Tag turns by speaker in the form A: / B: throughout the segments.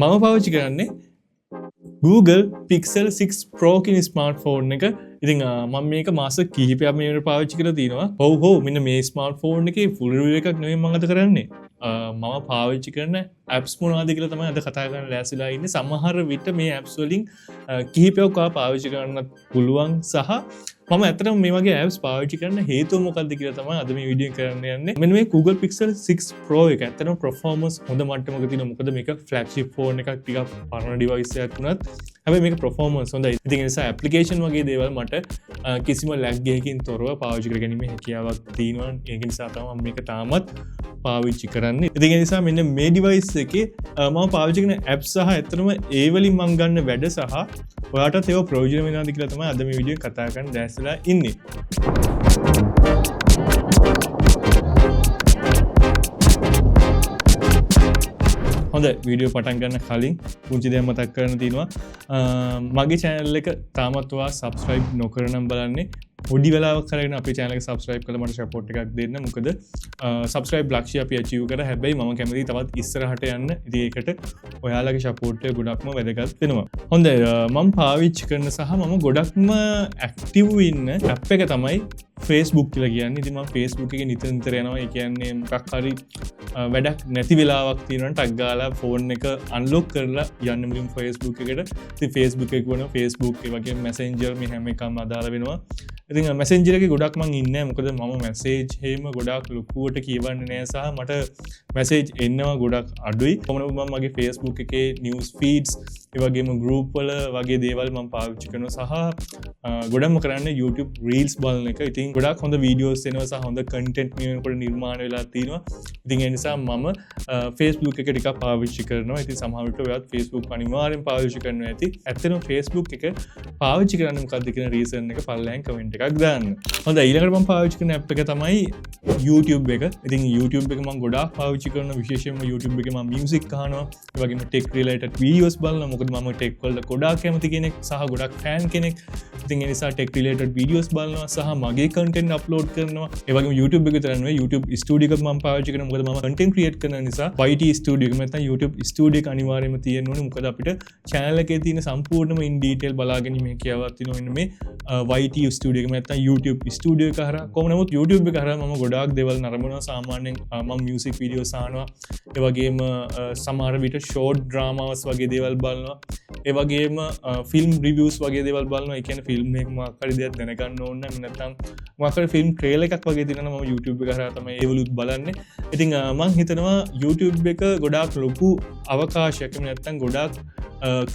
A: මම පාවිච්චි කරන්නේ Google Pixel 6 Pro කියන ස්මාර්ට් ෆෝන් එක. ඉතින් මම මේක මාස කිහිපයක් මේකට පාවිච්චි කරලා තිනවා. ඔව් මෙන්න මේ ස්මාර්ට් ෆෝන් එකේ ෆුල් රිවිව් එකක් නෙවෙයි මම අද කරන්නේ. මම පාවිච්චි කරන ඇප්ස් මොනවද කියලා තමයි අද කතා කරන්න ලෑස්තිලා ඉන්නේ. සමහර විට මේ ඇප්ස් වලින් කිහිපයක් පාවිච්චි කරන්න පුළුවන් සහ මම ඇත්තටම මේ වගේ ඇප්ස් පාවිච්චි කරන්න හේතුව මොකක්ද කියලා තමයි අද මේ වීඩියෝ කරන්න යන්නේ. මෙන්න මේ Google Pixel 6 Pro එක ඇත්තටම performance හොඳ මට්ටමක තියෙනවා. මොකද මේක flagship phone එකක්, ටිකක් පරණ device එකක් වුණත් හැබැයි මේක performance හොඳයි. ඉතින් ඒ නිසා application වගේ දේවල් මට කිසිම lag එකකින් තොරව පාවිච්චි කරගැනීමේ හැකියාවක් තියෙනවා. ඒක නිසා තමයි මම මේක තාමත් පාවිච්චි කරන්නේ. ඉතින් ඒ නිසා මෙන්න මේ device එකේ මම පාවිච්චි කරන apps සහ ඇත්තටම ඒ වලින් මම ගන්න වැඩ සහ ඔයාටත් ඒව ප්‍රයෝජන වෙනවද කියලා තමයි අද මේ වීඩියෝ කතා කරන්න දැස්ලා ඉන්නේ. හොඳ වීඩියෝ පටන් ගන්න කලින් පුංචි දෙයක් මතක් කරන්න තියෙනවා. මගේ channel එක තාමත් ඔයා subscribe නොකරනම් බලන්නේ පොඩි වෙලාවක් කරගෙන අපේ channel එක subscribe කරලා මට support එකක් දෙන්න. මොකද subscribe ලක්ෂ්‍ය අපි achieve කරා. හැබැයි මම කැමතියි තවත් ඉස්සරහට යන්න. ඉතින් ඒකට ඔයාලගේ support එක ගොඩක්ම වැදගත් වෙනවා. හොඳයි මම පාවිච්චි කරන සහ මම ගොඩක්ම active ඉන්න app එක තමයි Facebook කියලා කියන්නේ. ඉතින් මම Facebook එකේ නිතර යනවා. ඒ කියන්නේ මොකක් හරි වැඩක් නැති වෙලාවක් තියෙනවා නම් ටක් ගාලා ෆෝන් එක අන්ලොක් කරලා යන්න මුලින් Facebook එකට. ඉතින් Facebook එක වුණා Facebook ඒ වගේ Messenger මේ හැම එකම අදාළ වෙනවා. ඉතින් Messenger එකේ ගොඩක් මං ඉන්නේ නැහැ. මොකද මම message හේම ගොඩක් ලොකුවට කියවන්නේ නැහැ සහ මට message එනවා ගොඩක් අඩුයි. කොහොමද මම මගේ Facebook එකේ news feeds ඒ වගේම group වල වගේ දේවල් මම පාවිච්චි කරනවා සහ ගොඩක්ම කරන්නේ YouTube reels බලන එක. ඉතින් ගොඩක් හොඳ videos එනවා සහ හොඳ content මේ වෙනකොට නිර්මාණය වෙලා තියෙනවා. ඉතින් ඒ නිසා මම Facebook එක ටිකක් පාවිච්චි කරනවා. ඉතින් සමහර විට ඔයත් Facebook අනිවාර්යෙන් පාවිච්චි කරනවා ඇති. ඇත්තටම Facebook එක පාවිච්චි කරන්න මොකක්ද කියන reason එක පල්ලෙන් comment එකක් දාන්න. හොඳයි ඊළඟට මම පාවිච්චි කරන app එක තමයි YouTube එක. ඉතින් YouTube එක මම ගොඩාක් පාවිච්චි කරනවා. විශේෂයෙන්ම YouTube එකේ මම music අහනවා. ඒ වගේම tech related videos බලනවා. මොකද මම tech වලට ගොඩාක් කැමති කෙනෙක් සහ ගොඩක් fan කෙනෙක්. ඉතින් ඒ නිසා tech related videos බලනවා සහ මගේ content upload කරනවා. ඒ වගේම YouTube එක විතර නෙවෙයි YouTube studio එක මම පාවිච්චි කරනවා. මොකද මම content create කරන නිසා YT studio එක නැත්නම් YouTube studio එක අනිවාර්යයෙන්ම තියෙන්න ඕනේ. මොකද අපිට channel එකේ තියෙන සම්පූර්ණම in detail බලා ගැනීම හැකියාවක් තියෙනවා. මෙන්න මේ YT studio එක නැත්නම් YouTube studio එක හරහා කොහොම නමුත් YouTube එක හරහා මම ගොඩාක් දේවල් නරඹනවා. සාමාන්‍යයෙන් මම music videos අහනවා. ඒ වගේම සමහර විට short dramas වගේ දේවල් බලනවා. ඒ වගේම film reviews වගේ දේවල් බලනවා. ඒ කියන්නේ film එක මොකක් හරි දෙයක් දැනගන්න ඕන නම් නැත්නම් මොකක් හරි film trailer එකක් වගේ දිනනවා මම YouTube එක හරහා තමයි ඒවලුත් බලන්නේ. ඉතින් මම හිතනවා YouTube එක ගොඩාක් ලොකු අවකාශයක්. එහෙම නැත්නම් ගොඩාක්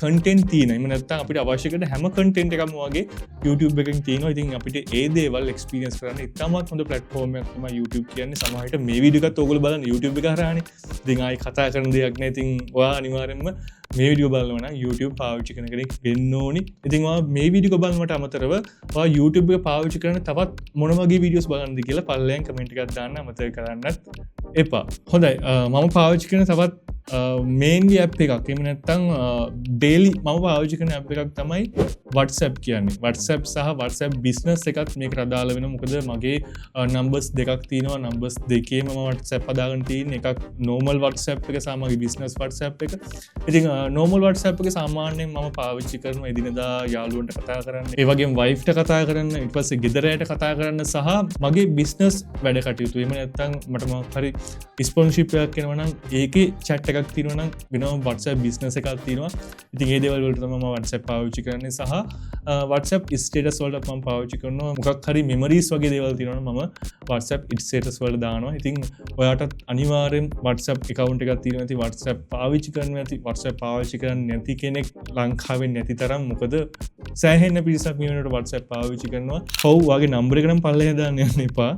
A: content තියෙනවා. එහෙම නැත්නම් අපිට අවශ්‍ය කරන හැම content එකක්ම වගේ YouTube එකකින් තියෙනවා. ඉතින් අපිට ඒ දේවල් experience කරන්න ඉතාමත් හොඳ platform එකක් තමයි YouTube කියන්නේ. සමහර විට මේ වීඩියෝ එකත් ඔයගොල්ලෝ බලන්න YouTube එක හරහානේ. ඉතින් ආයි කතා කරන දෙයක් නෑ. ඉතින් ඔයා අනිවාර්යෙන්ම මේ වීඩියෝ බලනවා නම් YouTube පාවිච්චි කරන කෙනෙක් වෙන්න ඕනි. ඉතින් ඔයා මේ වීඩියෝ බලනවට අමතරව ඔයා YouTube එක පාවිච්චි කරන තවත් මොන වගේ වීඩියෝස් බලන්නද කියලා පල්ලෙන් කමෙන්ට් එකක් දාන්න අමතක කරන්නත් එපා. හොඳයි මම පාවිච්චි කරන තවත් මේන්ලි ඇප් එකක් එහෙම නැත්නම් ඩේලි මම පාවිච්චි කරන ඇප් එකක් තමයි WhatsApp කියන්නේ. WhatsApp සහ WhatsApp business එකත් මේකට අදාළ වෙනවා. මොකද මගේ numbers දෙකක් තියෙනවා. numbers දෙකේම මම WhatsApp හදාගෙන තියෙන එකක් normal WhatsApp එක සහ මගේ business WhatsApp එක. ඉතින් normal WhatsApp එක සාමාන්‍යයෙන් මම පාවිච්චි කරනවා එදිනෙදා යාළුවන්ට කතා කරන්න. ඒ වගේම wife ට කතා කරන්න, ඊට පස්සේ ගෙදරට කතා කරන්න සහ මගේ business වැඩ කටයුතු. එහෙම නැත්නම් මට මොකක් හරි sponsorship එකක් එනවා නම් ඒකේ chat එකක් තියෙනවා නම් වෙනම WhatsApp business එකක් තියෙනවා. ඉතින් ඒ දේවල් වලට තමයි මම WhatsApp පාවිච්චි කරන්නේ සහ WhatsApp status වලට මම පාවිච්චි කරනවා. මොකක් හරි memories වගේ දේවල් තියෙනවා නම් මම WhatsApp status වලට දානවා. ඉතින් ඔයාටත් අනිවාර්යෙන් WhatsApp account එකක් තියෙනවා. ඉතින් WhatsApp පාවිච්චි කරන්න නැති WhatsApp පාවිච්චි කරන්නේ නැති කෙනෙක් ලංකාවේ නැති තරම්. මොකද සෑහෙන පිරිසක් මේ වෙනකොට WhatsApp පාවිච්චි කරනවා. ඔව් ඔයාගේ number එක නම් පල්ලෙහා දාන්න යන්න එපා.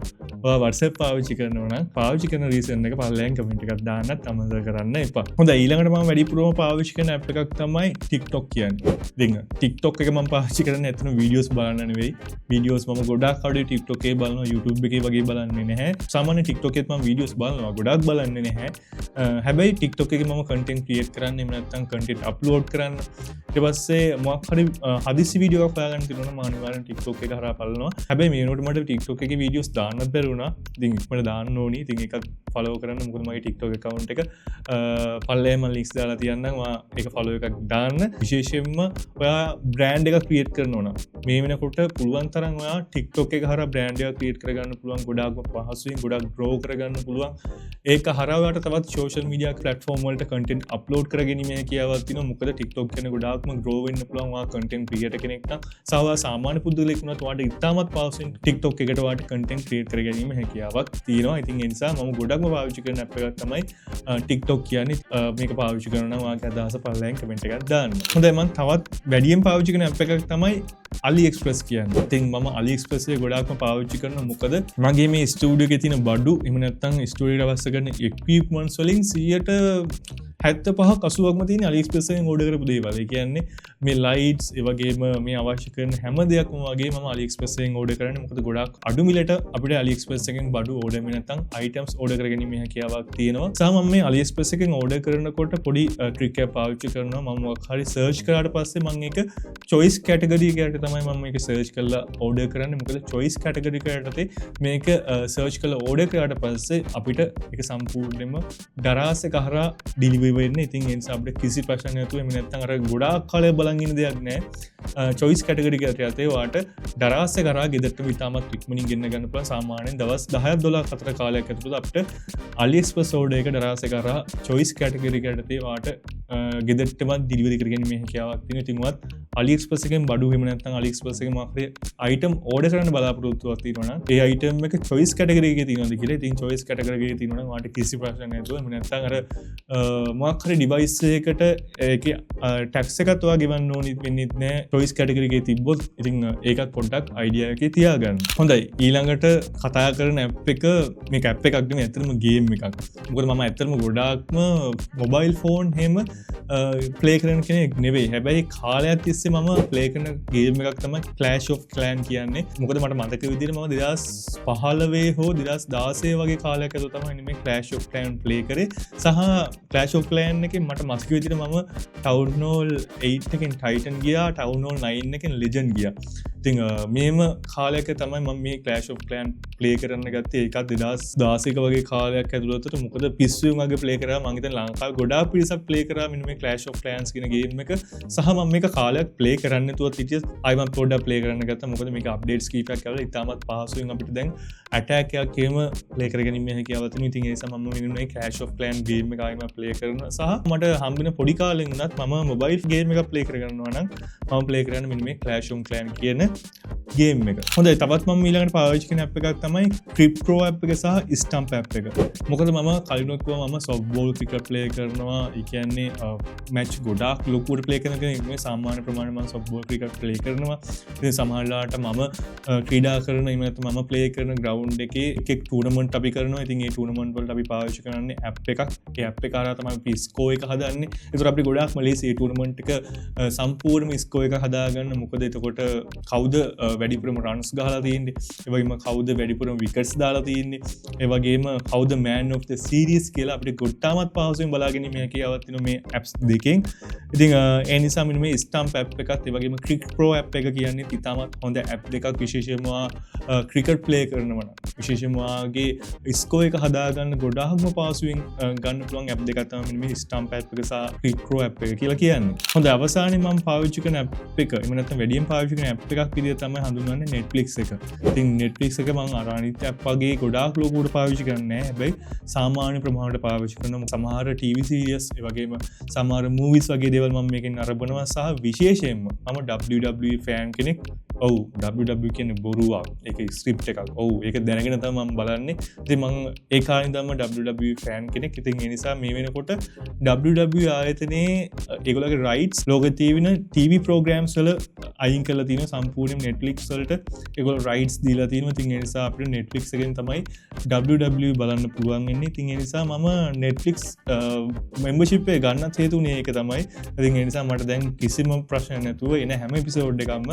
A: ඔයා WhatsApp පාවිච්චි කරනවා නම් පාවිච්චි කරන reason එක පල්ලෙහාන් comment එකක් දාන්නත් අමතක කරන්න එපා. හොඳයි ඊළඟට මම වැඩිපුරම පාවිච්චි කරන app එකක් තමයි TikTok කියන්නේ. ඉතින් TikTok එක මම පාවිච්චි පාවිච්චි කරන්නේ ඇත්තම වීඩියෝස් බලන්න නෙවෙයි. වීඩියෝස් මම ගොඩාක් කඩේ TikTok එකේ බලනවා, YouTube එකේ වගේ බලන්නේ නැහැ. සාමාන්‍ය TikTok එකේත් මම වීඩියෝස් බලනවා, ගොඩාක් බලන්නේ නැහැ. හැබැයි TikTok එකේ මම content create කරන්න, එහෙම නැත්නම් content upload කරන්න. ඊට පස්සේ මොකක් හරි හදිසි වීඩියෝ එකක් හොයාගන්න තියෙනවා නම් මම අනිවාර්යෙන් TikTok එක හරහා බලනවා. හැබැයි මේ වෙනකොට මට TikTok එකේ වීඩියෝස් දාන්නත් බැරි වුණා. ඉතින් ඉක්මනට දාන්න ඕනි. ඉතින් ඒකත් follow කරන්න. මොකද මගේ TikTok account එක පල්ලේ මම links දාලා තියන්නම්. ඒක follow එකක් දාන්න. විශේෂයෙන්ම ඔයා brand එකක් create කරනවා නම් මේ වෙනකොට පුළුවන් තරම් ඔයා TikTok එක හරහා brand එකක් create කරගන්න පුළුවන්. ගොඩාක් පහසුවෙන් ගොඩාක් grow කරගන්න පුළුවන්. ඒක හරහා ඔයාට තවත් social media platform වලට content upload කරගැනීමේ හැකියාවක් තියෙනවා. මොකද TikTok කියන ගොඩාක්ම grow වෙන්න පුළුවන්. ඔයා content creator කෙනෙක් නම් සාමාන්‍ය පුද්ගලෙක් වුණත් ඔයාට ඉතාමත් පහසුවෙන් TikTok එකට ඔයාට content create කරගැනීමේ හැකියාවක් තියෙනවා. ඉතින් ඒ නිසා මම ගොඩක්ම පාවිච්චි කරන app එකක් තමයි TikTok කියන්නේ. මේක පාවිච්චි කරනවා නම් ඔයාගේ අදහස පල්ලෙන් comment එකක් දාන්න. හොඳයි, මම තවත් වැඩියෙන් පාවිච්චි කරන app එකක් තමයි AliExpress කියන්නේ. ඉතින් මම AliExpress එක ගොඩාක්ම පාවිච්චි කරනවා. මොකද මගේ මේ ස්ටුඩියෝ එකේ තියෙන බඩු එහෙම නැත්නම් ස්ටුඩියෝ එකට අවශ්‍ය කරන equipments වලින් 75%-80%ක්ම තියෙන AliExpress එකෙන් ඕඩර් කරපු දේවල්. ඒ කියන්නේ මේ lights ඒ වගේම මේ අවශ්‍ය කරන හැම දෙයක්ම වගේ මම AliExpress එකෙන් ඕඩර් කරන්නේ. මොකද ගොඩාක් අඩු මිලට අපිට AliExpress එකෙන් බඩු ඕඩර් වෙන්නේ නැත්නම් items ඕඩර් කරගැනීමේ හැකියාවක් තියෙනවා. සහ මම මේ AliExpress එකෙන් ඕඩර් කරනකොට පොඩි ට්‍රික් එකක් පාවිච්චි කරනවා. මම මොකක් හරි සර්ච් කරාට පස්සේ මම ඒක choice category එකට තමයි මම මේක සර්ච් කරලා ඕඩර් කරන්නේ. මොකද choice category එකටදී මේක සර්ච් කරලා ඕඩර් කරාට පස්සේ අපිට ඒක සම්පූර්ණයෙන්ම දරාස එක හරහා ඩිලිවරි වෙන්නේ. ඉතින් ඒ නිසා අපිට කිසි ප්‍රශ්නයක් නැතුව එහෙම නැත්නම් අර ගොඩාක් කාලයක් බලන් ඉන්න දෙයක් නැහැ. choice category එකට යතේ ඔයාට දරාස එක හරහා ගෙදරටම ඉතාමත් ඉක්මනින් ගෙන්න ගන්න පුළුවන්. සාමාන්‍යයෙන් දවස් 10ක් 12ක් අතර කාලයක් ඇතුළත අපිට AliExpress order එක දරාස එක හරහා choice category එකට යතේ ඔයාට ගෙදරටම ඩිලිවරි කරගැනීමේ හැකියාවක් තියෙනවා. ඉතින් ඔයත් AliExpress එකෙන් බඩු එහෙම නැත්නම් AliExpress එකේ මොකක් හරි item order කරන්න බලාපොරොත්තුවක් තියෙනවා නම් ඒ item එක choice category එකේ තියෙනවද කියලා. ඉතින් choice category එකේ තියෙනවා නම් ඔයාට කිසි ප්‍රශ්නයක් නැතුව එහෙම නැත්නම් අර මොකක් හරි device එකකට ඒකේ tax එකත් ඔයා ගෙවන්න ඕනි වෙන්නේ නැහැ choice category එකේ තිබ්බොත්. ඉතින් ඒකත් පොඩ්ඩක් idea එකේ තියාගන්න. හොඳයි, ඊළඟට කතා කරන app එක මේක app එකක් නෙමෙයි, ඇත්තටම game එකක්. මොකද මම ඇත්තටම ගොඩාක්ම mobile phone හැම ප්ලේ කරන කෙනෙක් නෙවෙයි. හැබැයි කාලයක් තිස්සේ මම ප්ලේ කරන ගේම් එකක් තමයි Clash of Clans කියන්නේ. මොකද මට මතක විදිහට මම 2015 හෝ 2016 වගේ කාලයක් ඇතුළත තමයි මේ Clash of Clans ප්ලේ කරේ. සහ Clash of Clans එකේ මට මතක විදිහට මම Town Hall 8 එකෙන් Titan ගියා, Town Hall 9 එකෙන් Legend ගියා. ඉතින් මේම කාලයක තමයි මම මේ Clash of Clans ප්ලේ කරන්න ගත්තේ. ඒකත් 2016 වගේ කාලයක් ඇතුළතට. මොකද පිස්සුවෙන් වගේ ප්ලේ කරා. මම හිතන්නේ ලංකාවේ ගොඩාක් පිරිසක් ප්ලේ කරා මෙන්න මේ Clash of Clans කියන ගේම් එක. සහ මම මේක කාලයක් ප්ලේ කරන්න නැතුවත් හිටියත් ආයි මම පොඩ්ඩක් ප්ලේ කරන්න ගත්තා. මොකද මේක අප්ඩේට්ස් කීපයක් ආවලා ඉතාමත් පහසුවෙන් අපිට දැන් ඇටැක් එකක් එහෙම ප්ලේ කරගැනීමේ හැකියාවක් තියෙනවා. ඉතින් ඒ නිසා මම මෙන්න මේ Clash of Clans ගේම් එක ආයි මම ප්ලේ කරනවා. සහ මට හම්බෙන පොඩි කාලෙන් උනත් මම මොබයිල් ගේම් එකක් ප්ලේ කරගන්නවා නම් මම ප්ලේ කරන්නේ මෙන්න මේ Clash of Clans කියන ගේම් එක. හොඳයි, තවත් මම ඊළඟට පාවිච්චි කරන app එකක් තමයි Crypto app එක සහ Stump app එක. මොකද මම කලිනුත් කිව්වා මම softball cricket play කරනවා. ඒ කියන්නේ match ගොඩාක් ලොකුවට play කරන කෙනෙක් නෙවෙයි. සාමාන්‍ය ප්‍රමාණය මම softball cricket play කරනවා. ඉතින් සමහරවිට මම ක්‍රීඩා කරන එහෙම නැත්නම් මම play කරන ground එකේ එක tournament අපි කරනවා. ඉතින් ඒ tournament වලට අපි පාවිච්චි කරන්නේ app එකක්. ඒ app එක හරහා තමයි අපි score එක හදන්නේ. ඒතර අපිට ගොඩාක්ම ලේසි ඒ tournament එක සම්පූර්ණම score එක හදාගන්න. මොකද එතකොට කවුද වැඩිපුරම runs ගහලා තියෙන්නේ, ඒ වගේම කවුද වැඩිපුරම wickets දාලා තියෙන්නේ, ඒ වගේම කවුද man of the series කියලා අපිට ගොඩාක්මත් පහසුවෙන් බලාගැනීමේ හැකියාවක් තියෙනවා මේ apps දෙකෙන්. ඉතින් ඒ නිසා මෙන්න මේ Stump app එකත් ඒ වගේම Crypto app එක කියන්නේ ඉතාමත් හොඳ app දෙකක්. විශේෂයෙන්ම cricket play කරනවා නම් විශේෂයෙන්ම වාගේ score එක හදාගන්න ගොඩාක්ම පහසුවෙන් ගන්න පුළුවන් app දෙකක් තමයි මෙන්න මේ Stump app එක සහ Crypto app එක කියලා කියන්නේ. හොඳ අවසානයේ මම පාවිච්චි කරන app එක එහෙම නැත්නම් වැඩියෙන් පාවිච්චි කරන app එකක් විදිහට තමයි හඳුන්වන්නේ Netflix එක. ඉතින් Netflix එක මම අර අනිත් app වගේ ගොඩාක් ලොකුවට පාවිච්චි කරන්නේ නැහැ. හැබැයි සාමාන්‍ය ප්‍රමාණයට පාවිච්චි කරන සමහර TV series ඒ වගේම සමහර movies වගේ දේවල් මම මේකෙන් අරබනවා. සහ විශේෂයෙන්ම මම WWE fan කෙනෙක්. ඔව් WW කියන්නේ බොරුවක්. ඒක ස්ක්‍රිප්ට් එකක්. ඔව් ඒක දැනගෙන තමයි මම බලන්නේ. ඉතින් මම ඒ කාලේ ඉඳන්ම WWE ෆෑන් කෙනෙක්. ඉතින් ඒ නිසා මේ වෙනකොට WWE ආයතනයේ ඒගොල්ලෝගේ රයිට්ස් ලෝකේ තියෙන TV ප්‍රෝග්‍රෑම්ස් වල අයින් කරලා තියෙනවා සම්පූර්ණයෙන් Netflix වලට. ඒගොල්ලෝ රයිට්ස් දීලා තියෙනවා. ඉතින් ඒ නිසා අපිට Netflix එකෙන් තමයි WWE බලන්න පුළුවන් වෙන්නේ. ඉතින් ඒ නිසා මම Netflix membership එක ගන්නත් හේතුුනේ ඒක තමයි. ඉතින් ඒ නිසා මට දැන් කිසිම ප්‍රශ්නයක් නැතුව එන හැම එපිසෝඩ් එකක්ම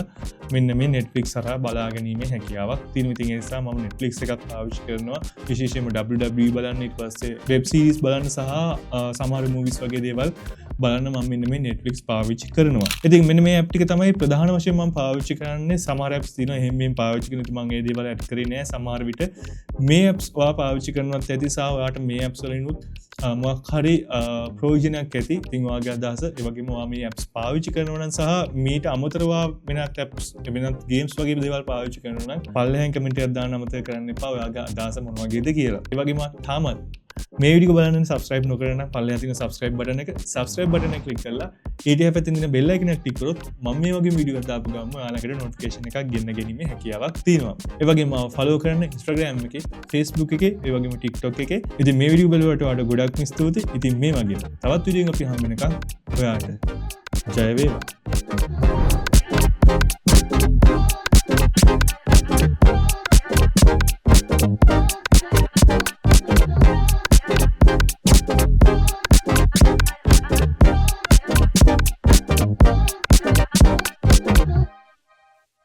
A: මෙන්න මේ Netflix හරහා බලා ගැනීමේ හැකියාවක් තියෙනවා. ඉතින් ඒ නිසා මම Netflix එකක් පාවිච්චි කරනවා. විශේෂයෙන්ම WWE බලන්න, ඊට පස්සේ වෙබ් සීරීස් බලන්න සහ සමහර මූවිස් වගේ දේවල් බලන්න මම මෙන්න මේ Netflix පාවිච්චි කරනවා. ඉතින් මෙන්න මේ ඇප් ටික තමයි ප්‍රධාන වශයෙන් මම පාවිච්චි කරන්නේ. සමහර apps තියෙනවා එහෙම මෙහෙම පාවිච්චි කරන ඉතින් මම ඒ දේවල් ඇඩ් කරේ නෑ. සමහර විට මේ apps ඔයා පාවිච්චි කරනවත් ඇති සහ ඔයාට මේ apps වලිනුත් මොකක් හරි ප්‍රයෝජනයක් ඇති. ඉතින් ඔයාගේ අදහස ඒ වගේම ඔයා මේ apps පාවිච්චි කරනවා නම් සහ මීට අමතරව වෙනත් apps වෙනත් games වගේ දේවල් පාවිච්චි කරනවා නම් පල්ලෙහෙන් කමෙන්ට් එකක් දාන්න අමතක කරන්න එපා. ඔයාගේ අදහස මොන වගේද කියලා. ඒ වගේම තාමත් මේ වීඩියෝ බලන්න සබස්ක්‍රයිබ් නොකරන පල්ලෙහා තියෙන සබස්ක්‍රයිබ් බටන් එක ක්ලික් කරලා ඊට පැත්තෙන් තියෙන බෙල් අයිකන් එක ක්ලික් කරොත් මම මේ වගේ වීඩියෝ දාපු ගමන් ඔයාලකට නොටිෆිකේෂන් එකක් ගෙන්න ගැනීමේ හැකියාවක් තියෙනවා. ඒ වගේම මාව ෆලෝ කරන්න Instagram එකේ, Facebook එකේ, ඒ වගේම TikTok එකේ. ඉතින් මේ වීඩියෝ බලුවට ඔයාලට ගොඩක් ස්තුතියි. ඉතින් මේ වගේ තවත් වීඩියෝ එකක් අපි හම්බ වෙනකන් ඔයාලට ජය වේවා.